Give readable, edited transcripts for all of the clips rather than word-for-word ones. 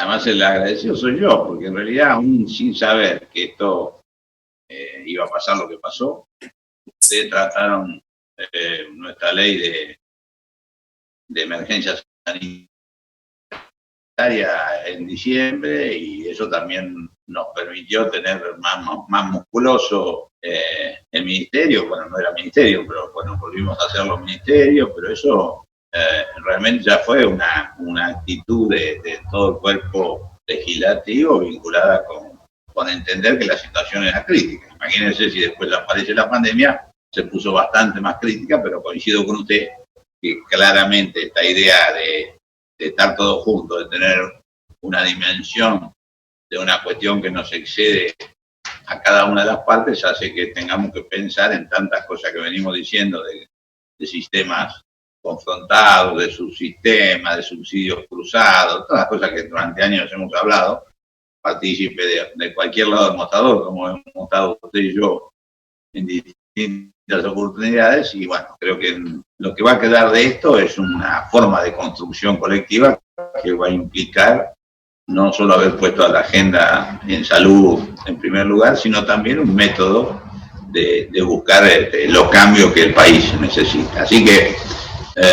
además el agradecido soy yo, porque en realidad aún sin saber que esto iba a pasar lo que pasó, ustedes trataron nuestra ley de emergencia sanitaria en diciembre y eso también nos permitió tener más musculoso el ministerio. Bueno, no era ministerio, pero bueno, volvimos a hacerlo ministerio, pero eso realmente ya fue una actitud de todo el cuerpo legislativo vinculada con entender que la situación era crítica. Imagínense si después aparece la pandemia, se puso bastante más crítica, pero coincido con usted que claramente esta idea de estar todos juntos, de tener una dimensión de una cuestión que nos excede a cada una de las partes, hace que tengamos que pensar en tantas cosas que venimos diciendo de sistemas confrontados, de subsistemas, de subsidios cruzados, todas las cosas que durante años hemos hablado, partícipe de cualquier lado del mostrador, como hemos estado usted y yo en distintas oportunidades, y bueno, creo que lo que va a quedar de esto es una forma de construcción colectiva que va a implicar no solo haber puesto a la agenda en salud en primer lugar, sino también un método de buscar los cambios que el país necesita. Así que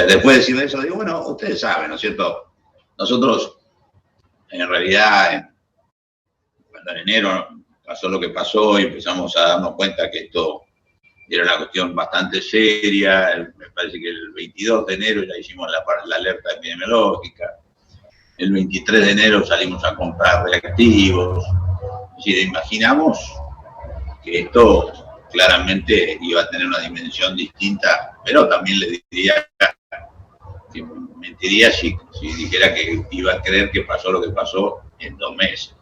después de decirle eso, digo, bueno, ustedes saben, ¿no es cierto? Nosotros, en realidad, cuando en enero pasó lo que pasó y empezamos a darnos cuenta que esto era una cuestión bastante seria, me parece que el 22 de enero ya hicimos la alerta epidemiológica, el 23 de enero salimos a comprar reactivos, es decir, imaginamos que esto claramente iba a tener una dimensión distinta, pero también le diría que mentiría si dijera que iba a creer que pasó lo que pasó en 2 meses,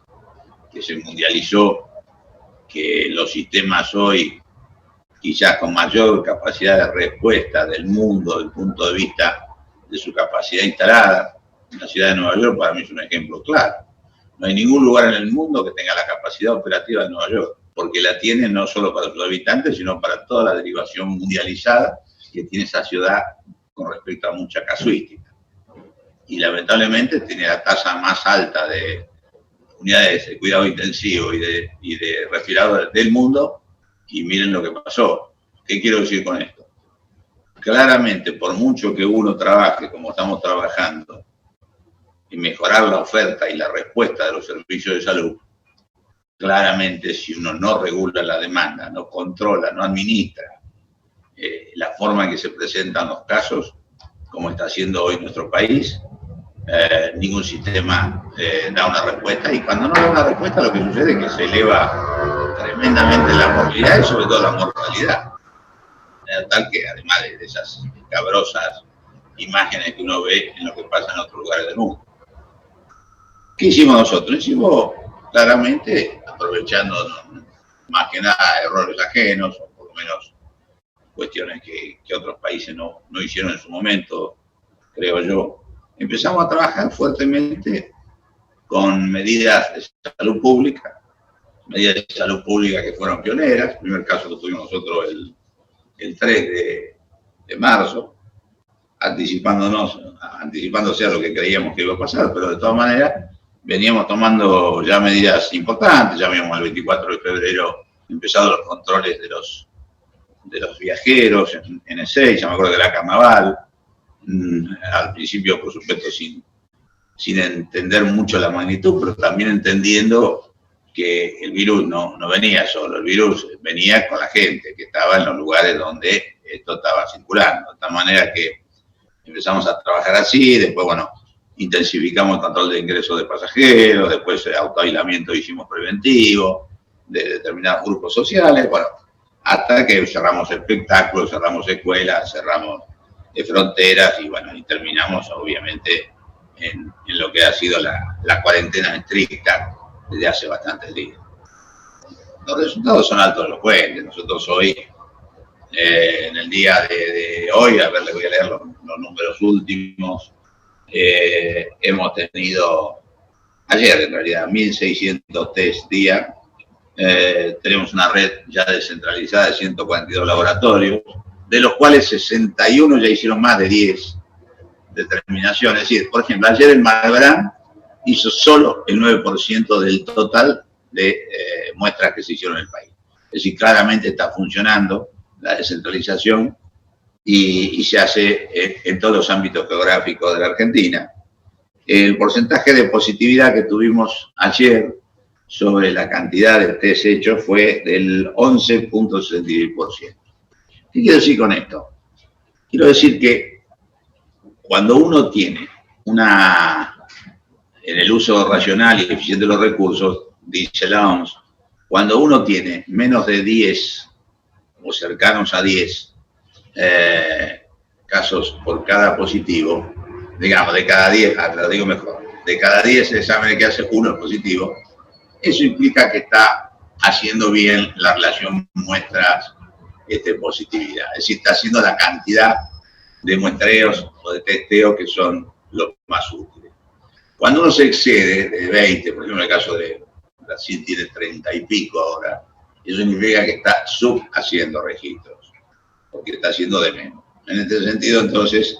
que se mundializó, que los sistemas hoy, quizás con mayor capacidad de respuesta del mundo, desde el punto de vista de su capacidad instalada, la ciudad de Nueva York para mí es un ejemplo claro. No hay ningún lugar en el mundo que tenga la capacidad operativa de Nueva York, porque la tiene no solo para sus habitantes, sino para toda la derivación mundializada que tiene esa ciudad con respecto a mucha casuística. Y lamentablemente tiene la tasa más alta de unidades de cuidado intensivo y de respiradores del mundo, y miren lo que pasó. ¿Qué quiero decir con esto? Claramente, por mucho que uno trabaje como estamos trabajando, y mejorar la oferta y la respuesta de los servicios de salud, claramente si uno no regula la demanda, no controla, no administra la forma en que se presentan los casos, como está haciendo hoy nuestro país, ningún sistema da una respuesta, y cuando no da una respuesta lo que sucede es que se eleva tremendamente la movilidad y sobre todo la mortalidad, tal que además de esas escabrosas imágenes que uno ve en lo que pasa en otros lugares del mundo. ¿Qué hicimos nosotros? Hicimos claramente, aprovechando más que nada errores ajenos, o por lo menos cuestiones que otros países no hicieron en su momento, creo yo, empezamos a trabajar fuertemente con medidas de salud pública que fueron pioneras. El primer caso que tuvimos nosotros el 3 de marzo, anticipándose a lo que creíamos que iba a pasar, pero de todas maneras veníamos tomando ya medidas importantes. Ya vimos el 24 de febrero empezados los controles de los viajeros en Ezeiza, ya me acuerdo de la Carnaval, al principio por supuesto sin entender mucho la magnitud, pero también entendiendo que el virus no venía solo, el virus venía con la gente que estaba en los lugares donde esto estaba circulando, de tal manera que empezamos a trabajar así. Después, bueno, intensificamos el control de ingresos de pasajeros, después autoaislamiento hicimos preventivo de determinados grupos sociales, bueno, hasta que cerramos espectáculos, cerramos escuelas, cerramos fronteras y bueno, y terminamos obviamente en lo que ha sido la cuarentena estricta desde hace bastantes días. Los resultados son altos elocuentes. Nosotros hoy, en el día de hoy, a ver, les voy a leer los números últimos, hemos tenido, ayer en realidad, 1.600 test día, tenemos una red ya descentralizada de 142 laboratorios, de los cuales 61 ya hicieron más de 10 determinaciones. Es decir, por ejemplo, ayer el Malbrán hizo solo el 9% del total de muestras que se hicieron en el país. Es decir, claramente está funcionando la descentralización y se hace en todos los ámbitos geográficos de la Argentina. El porcentaje de positividad que tuvimos ayer sobre la cantidad de test hechos fue del 11.66%. ¿Qué quiero decir con esto? Quiero decir que cuando uno tiene en el uso racional y eficiente de los recursos, dice la OMS, cuando uno tiene menos de 10 o cercanos a 10 casos por cada positivo, digamos, de cada 10, lo digo mejor, de cada 10 exámenes que hace, uno es positivo, eso implica que está haciendo bien la relación muestras positividad. Es decir, está haciendo la cantidad de muestreos o de testeos que son los más útiles. Cuando uno se excede de 20, por ejemplo, en el caso de Brasil tiene 30 y pico ahora, eso significa que está subhaciendo registros, porque está haciendo de menos. En este sentido, entonces,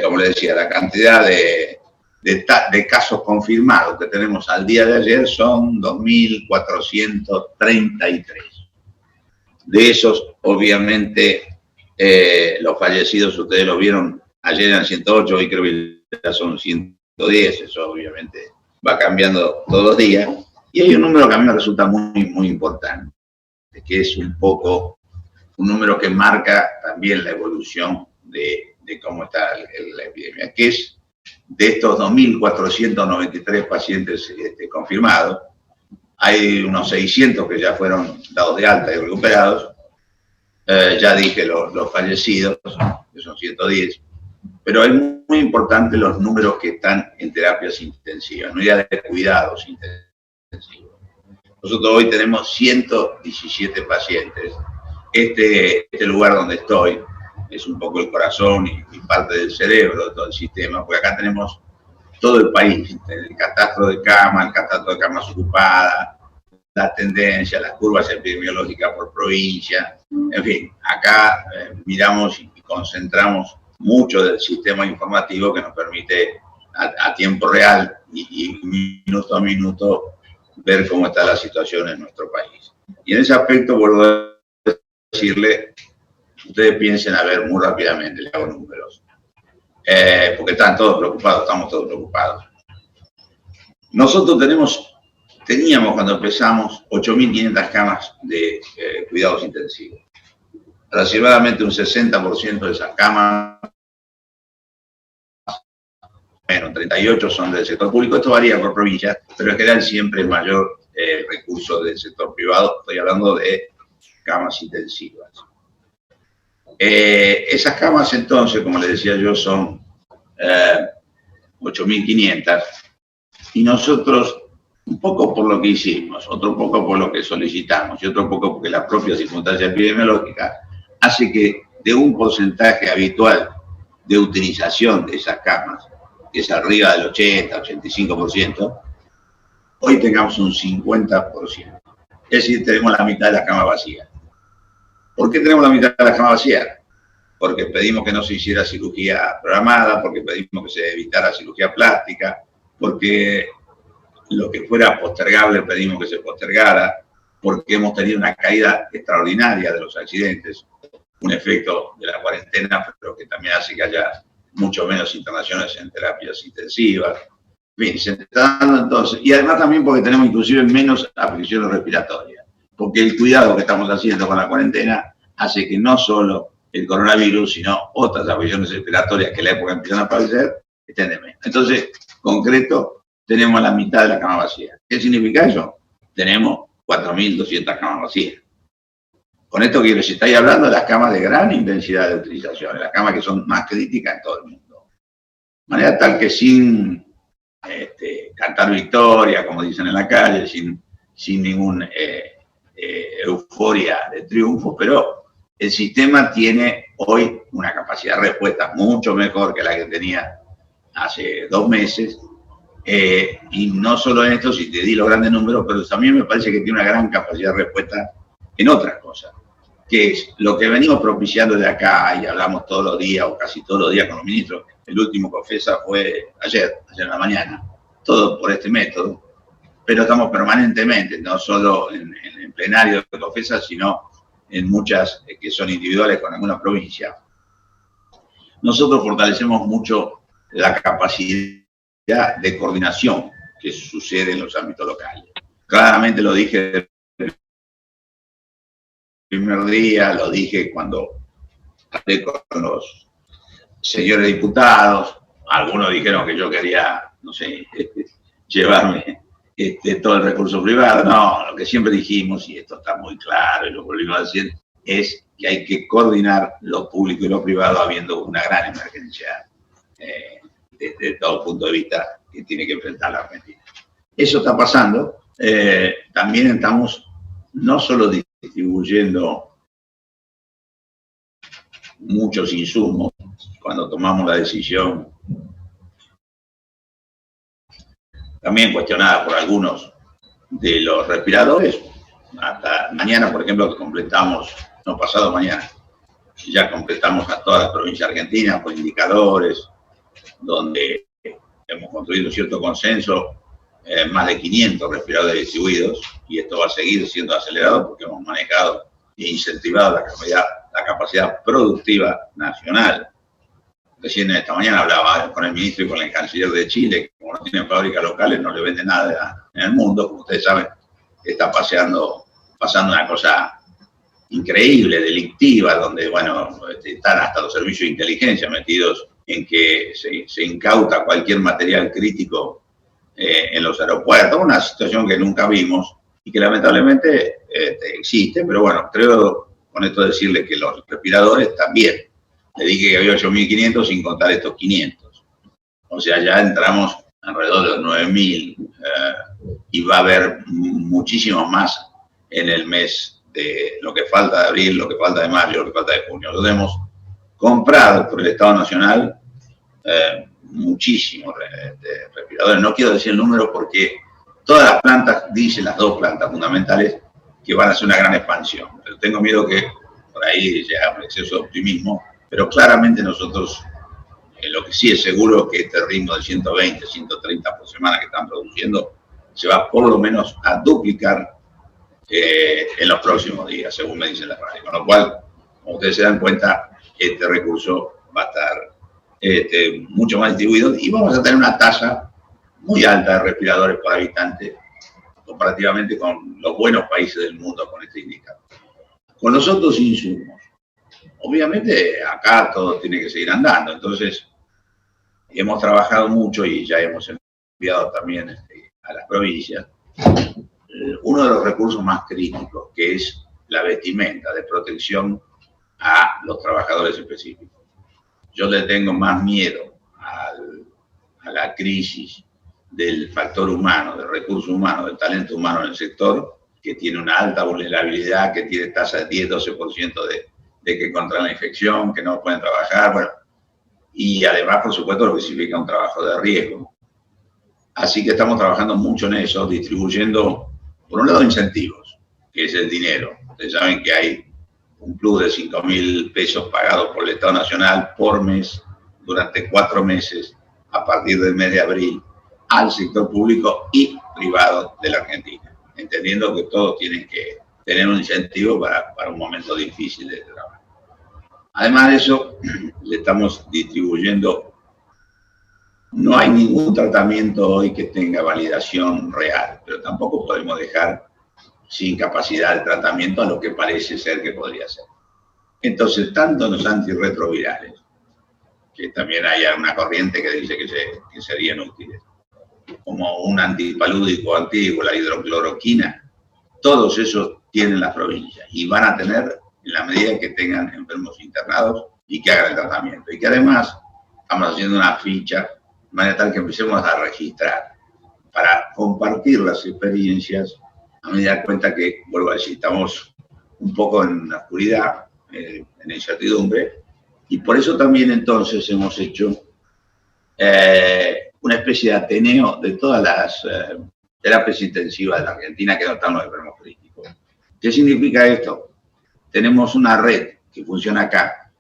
como les decía, la cantidad de casos confirmados que tenemos al día de ayer son 2.433. De esos, obviamente, los fallecidos, ustedes lo vieron, ayer eran 108, hoy creo que ya son 110, eso obviamente va cambiando todos los días. Y hay un número que a mí me resulta muy, muy importante, que es un poco un número que marca también la evolución de cómo está la epidemia, que es de estos 2.493 pacientes confirmados, hay unos 600 que ya fueron dados de alta y recuperados, ya dije los fallecidos, que son 110, pero es muy importante los números que están en terapias intensivas, en unidades de cuidados intensivos. Nosotros hoy tenemos 117 pacientes. Este lugar donde estoy es un poco el corazón y parte del cerebro de todo el sistema, porque acá tenemos todo el país, el catastro de camas, el catastro de camas ocupadas, la tendencia, las curvas epidemiológicas por provincia, en fin, acá miramos y concentramos mucho del sistema informativo que nos permite a tiempo real y minuto a minuto ver cómo está la situación en nuestro país. Y en ese aspecto vuelvo a decirle, ustedes piensen, a ver, muy rápidamente, le hago números, porque están todos preocupados, estamos todos preocupados. Nosotros teníamos cuando empezamos 8.500 camas de cuidados intensivos. Aproximadamente un 60% de esas camas, bueno, 38 son del sector público, esto varía por provincia, pero en general siempre el mayor recurso del sector privado, estoy hablando de camas intensivas. Esas camas entonces, como les decía yo, son 8.500 y nosotros, un poco por lo que hicimos, otro poco por lo que solicitamos y otro poco porque la propia circunstancia epidemiológica hace que de un porcentaje habitual de utilización de esas camas, que es arriba del 80-85%, hoy tengamos un 50%. Es decir, tenemos la mitad de la cama vacía. ¿Por qué tenemos la mitad de la cama vacía? Porque pedimos que no se hiciera cirugía programada, porque pedimos que se evitara cirugía plástica, porque lo que fuera postergable pedimos que se postergara, porque hemos tenido una caída extraordinaria de los accidentes, un efecto de la cuarentena, pero que también hace que haya mucho menos internaciones en terapias intensivas. En fin, se está dando entonces, y además también porque tenemos inclusive menos afecciones respiratorias, porque el cuidado que estamos haciendo con la cuarentena hace que no solo el coronavirus, sino otras afecciones respiratorias que en la época empiezan a aparecer, estén de menos. Entonces, concreto, tenemos la mitad de la cama vacía. ¿Qué significa eso? Tenemos 4.200 camas vacías. Con esto quiero decir, estáis hablando de las camas de gran intensidad de utilización, de las camas que son más críticas en todo el mundo. De manera tal que sin cantar victoria, como dicen en la calle, sin ninguna euforia de triunfo, pero el sistema tiene hoy una capacidad de respuesta mucho mejor que la que tenía hace 2 meses. Y no solo en esto, si te di los grandes números, pero también me parece que tiene una gran capacidad de respuesta en otras cosas, que es lo que venimos propiciando de acá y hablamos todos los días o casi todos los días con los ministros. El último COFESA fue ayer en la mañana. todo por este método, pero estamos permanentemente, no solo en el plenario de COFESA, sino en muchas que son individuales con alguna provincia. Nosotros fortalecemos mucho la capacidad de coordinación que sucede en los ámbitos locales. Claramente lo dije el primer día, lo dije cuando hablé con los señores diputados, algunos dijeron que yo quería, no sé, llevarme todo el recurso privado. No, lo que siempre dijimos, y esto está muy claro y lo volvimos a decir, es que hay que coordinar lo público y lo privado habiendo una gran emergencia desde todo punto de vista que tiene que enfrentar la Argentina. Eso está pasando. También estamos no solo distribuyendo muchos insumos, cuando tomamos la decisión, también cuestionada por algunos de los respiradores, hasta mañana, por ejemplo, que completamos, no pasado mañana, ya completamos a todas las provincias argentinas con indicadores, donde hemos construido cierto consenso, más de 500 respiradores distribuidos, y esto va a seguir siendo acelerado porque hemos manejado e incentivado la capacidad productiva nacional. Recién esta mañana hablaba con el ministro y con el canciller de Chile, que como no tienen fábricas locales, no le venden nada en el mundo. Como ustedes saben, está pasando una cosa increíble, delictiva, donde, bueno, están hasta los servicios de inteligencia metidos en que se incauta cualquier material crítico en los aeropuertos. Una situación que nunca vimos y que lamentablemente existe, pero bueno, creo con esto decirle que los respiradores también. Le dije que había 8.500 sin contar estos 500. O sea, ya entramos alrededor de los 9.000 y va a haber muchísimos más en el mes de lo que falta de abril, lo que falta de mayo, lo que falta de junio. Nosotros hemos comprado por el Estado Nacional muchísimos respiradores. No quiero decir el número porque todas las plantas, dicen las dos plantas fundamentales, que van a hacer una gran expansión. Pero tengo miedo que por ahí llega un exceso de optimismo. Pero claramente nosotros, lo que sí es seguro que este ritmo de 120, 130 por semana que están produciendo, se va por lo menos a duplicar en los próximos días, según me dicen las radios. Con lo cual, como ustedes se dan cuenta, este recurso va a estar mucho más distribuido y vamos a tener una tasa muy alta de respiradores por habitante, comparativamente con los buenos países del mundo con este indicador. Con los otros insumos, obviamente acá todo tiene que seguir andando, entonces hemos trabajado mucho y ya hemos enviado también a las provincias uno de los recursos más críticos, que es la vestimenta de protección a los trabajadores específicos. Yo le tengo más miedo a la crisis del factor humano, del recurso humano, del talento humano en el sector, que tiene una alta vulnerabilidad, que tiene tasa de 10-12% de que contra la infección, que no pueden trabajar, bueno, y además, por supuesto, lo que significa un trabajo de riesgo. Así que estamos trabajando mucho en eso, distribuyendo, por un lado, incentivos, que es el dinero. Ustedes saben que hay un plus de 5.000 pesos pagados por el Estado Nacional por mes durante 4 meses a partir del mes de abril al sector público y privado de la Argentina, entendiendo que todos tienen que tener un incentivo para un momento difícil de trabajo. Además de eso, le estamos distribuyendo, no hay ningún tratamiento hoy que tenga validación real, pero tampoco podemos dejar sin capacidad de tratamiento a lo que parece ser que podría ser. Entonces, tanto los antirretrovirales, que también hay una corriente que dice que serían útiles, como un antipalúdico antiguo, la hidrocloroquina, todos esos tienen las provincias y van a tener en la medida que tengan enfermos internados y que hagan el tratamiento. Y que además estamos haciendo una ficha de manera tal que empecemos a registrar para compartir las experiencias a medida de cuenta que, vuelvo a decir, estamos un poco en la oscuridad, en incertidumbre, y por eso también entonces hemos hecho una especie de ateneo de todas las terapias intensivas de la Argentina que no están los enfermos críticos. ¿Qué significa esto? Tenemos una red que funciona acá,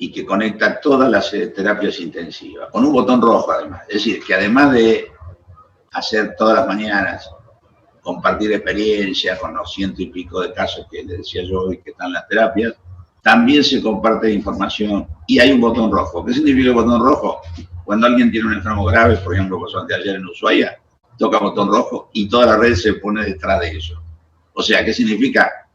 y que conecta todas las terapias intensivas, con un botón rojo además. Es decir, que además de hacer todas las mañanas, compartir experiencias con los 100 y pico de casos que les decía yo hoy que están en las terapias, también se comparte información y hay un botón rojo. ¿Qué significa el botón rojo? Cuando alguien tiene un enfermo grave, por ejemplo, pasó anteayer en Ushuaia, toca el botón rojo y toda la red se pone detrás de eso. O sea, ¿qué significa?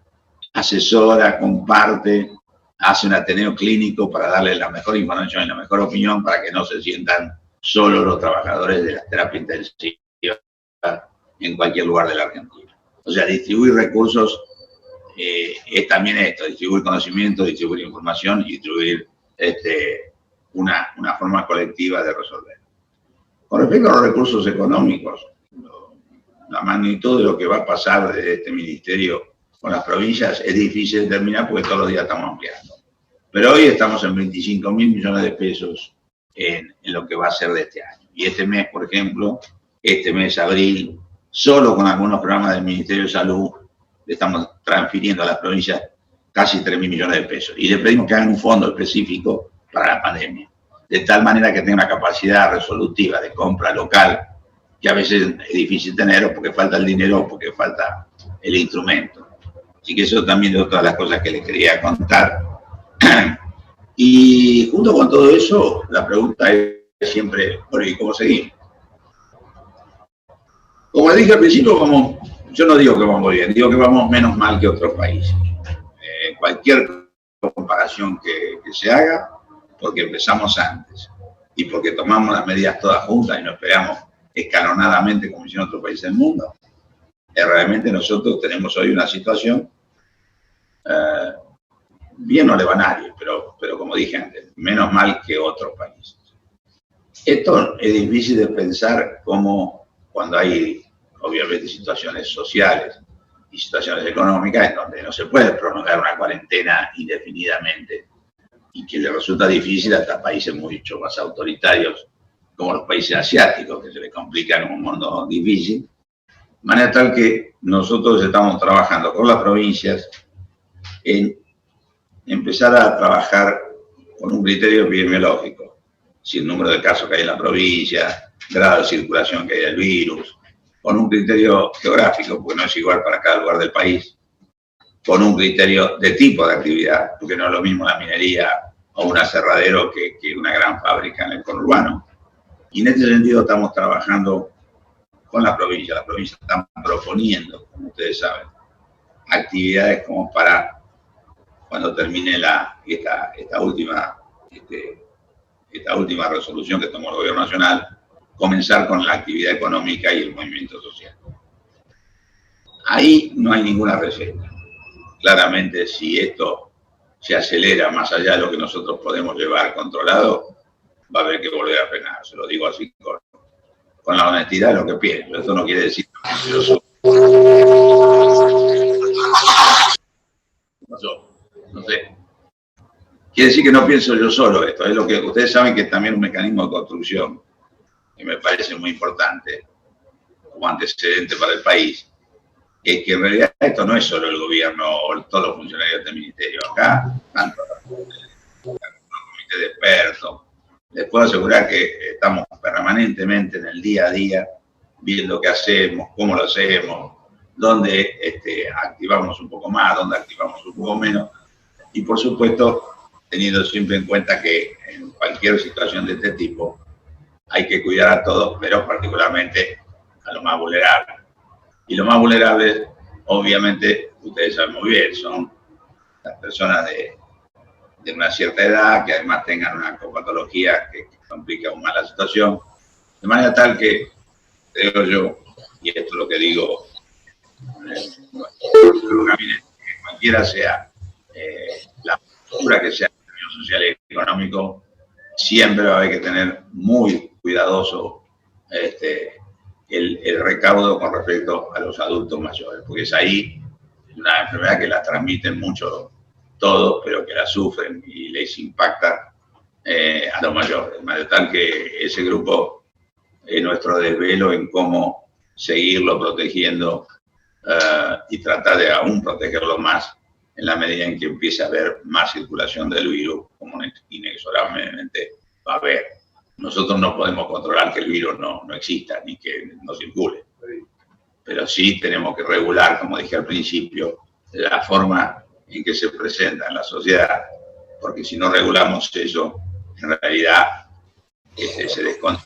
Asesora, comparte, hace un ateneo clínico para darle la mejor información y la mejor opinión para que no se sientan solo los trabajadores de la terapia intensiva en cualquier lugar de la Argentina. O sea, distribuir recursos es también esto, distribuir conocimiento, distribuir información y distribuir una forma colectiva de resolver. Con respecto a los recursos económicos, la magnitud de lo que va a pasar de este ministerio con las provincias es difícil de determinar porque todos los días estamos ampliando. Pero hoy estamos en 25.000 millones de pesos en lo que va a ser de este año. Y este mes, por ejemplo, este mes, abril, solo con algunos programas del Ministerio de Salud, le estamos transfiriendo a las provincias casi 3.000 millones de pesos. Y le pedimos que hagan un fondo específico para la pandemia, de tal manera que tenga una capacidad resolutiva de compra local, que a veces es difícil tener, o porque falta el dinero, o porque falta el instrumento. Así que eso también es otra de las cosas que les quería contar. Y junto con todo eso, la pregunta es siempre, bueno, ¿y cómo seguimos? Como dije al principio, yo no digo que vamos bien, digo que vamos menos mal que otros países. Cualquier comparación que se haga, porque empezamos antes y porque tomamos las medidas todas juntas y no esperamos escalonadamente como hicieron otros países del mundo, realmente nosotros tenemos hoy una situación bien no le va a nadie, pero como dije antes, menos mal que otros países. Esto es difícil de pensar como cuando hay obviamente situaciones sociales y situaciones económicas en donde no se puede prolongar una cuarentena indefinidamente y que le resulta difícil hasta países mucho más autoritarios como los países asiáticos, que se les complica en un mundo difícil. De manera tal que nosotros estamos trabajando con las provincias en empezar a trabajar con un criterio epidemiológico, si el número de casos que hay en la provincia, grado de circulación que hay del virus, con un criterio geográfico, porque no es igual para cada lugar del país, con un criterio de tipo de actividad, porque no es lo mismo la minería o un aserradero que una gran fábrica en el conurbano. Y en este sentido estamos trabajando con la provincia. La provincia está proponiendo, como ustedes saben, actividades como para, cuando termine esta última resolución que tomó el Gobierno Nacional, comenzar con la actividad económica y el movimiento social. Ahí no hay ninguna receta. Claramente, si esto se acelera más allá de lo que nosotros podemos llevar controlado, va a haber que volver a frenar. Se lo digo así con la honestidad de lo que pienso. Esto no quiere decir que yo soy... ¿Qué pasó? No sé. Quiere decir que no pienso yo solo esto. Es lo que ustedes saben que es también un mecanismo de construcción que me parece muy importante como antecedente para el país. Es que en realidad esto no es solo el gobierno o todos los funcionarios del ministerio. Acá, tanto el comité de expertos. Les puedo asegurar que estamos permanentemente en el día a día viendo qué hacemos, cómo lo hacemos, dónde activamos un poco más, dónde activamos un poco menos. Y por supuesto, teniendo siempre en cuenta que en cualquier situación de este tipo hay que cuidar a todos, pero particularmente a los más vulnerables. Y los más vulnerables, obviamente, ustedes saben muy bien, son las personas de una cierta edad, que además tengan una copatología que complica aún más la situación. De manera tal que, creo yo, y esto es lo que digo, que cualquiera sea la postura que sea en términos social y económico, siempre va a haber que tener muy cuidadoso el recaudo con respecto a los adultos mayores, porque es ahí una enfermedad que la transmiten mucho todos, pero que la sufren y les impacta a los mayores. De manera tal que ese grupo es nuestro desvelo en cómo seguirlo protegiendo y tratar de aún protegerlo más en la medida en que empiece a haber más circulación del virus, como inexorablemente va a haber. Nosotros no podemos controlar que el virus no exista ni que no circule, pero sí tenemos que regular, como dije al principio, la forma en que se presenta en la sociedad, porque si no regulamos eso, en realidad se descontrola.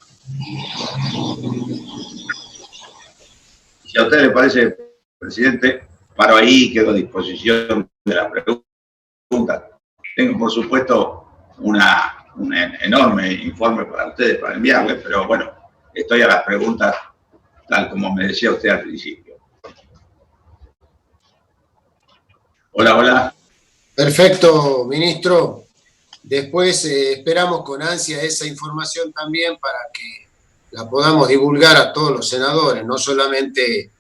Si a usted le parece, presidente, paro ahí, quedo a disposición de las preguntas. Tengo, por supuesto, un enorme informe para ustedes, para enviarles, pero bueno, estoy a las preguntas tal como me decía usted al principio. Hola, hola. Perfecto, ministro. Después esperamos con ansia esa información también para que la podamos divulgar a todos los senadores, no solamente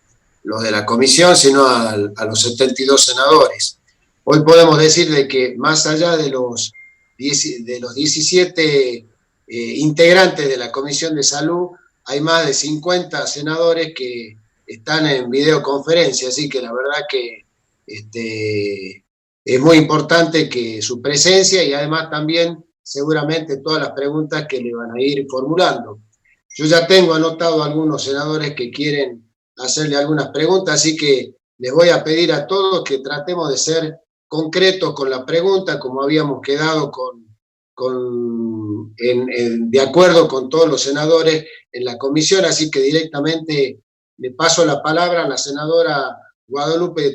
los de la comisión, sino a los 72 senadores. Hoy podemos decir de que más allá de los 17 integrantes de la Comisión de Salud, hay más de 50 senadores que están en videoconferencia, así que la verdad que es muy importante que su presencia y además también seguramente todas las preguntas que le van a ir formulando. Yo ya tengo anotado algunos senadores que quieren hacerle algunas preguntas, así que les voy a pedir a todos que tratemos de ser concretos con la pregunta, como habíamos quedado de acuerdo con todos los senadores en la comisión, así que directamente le paso la palabra a la senadora Guadalupe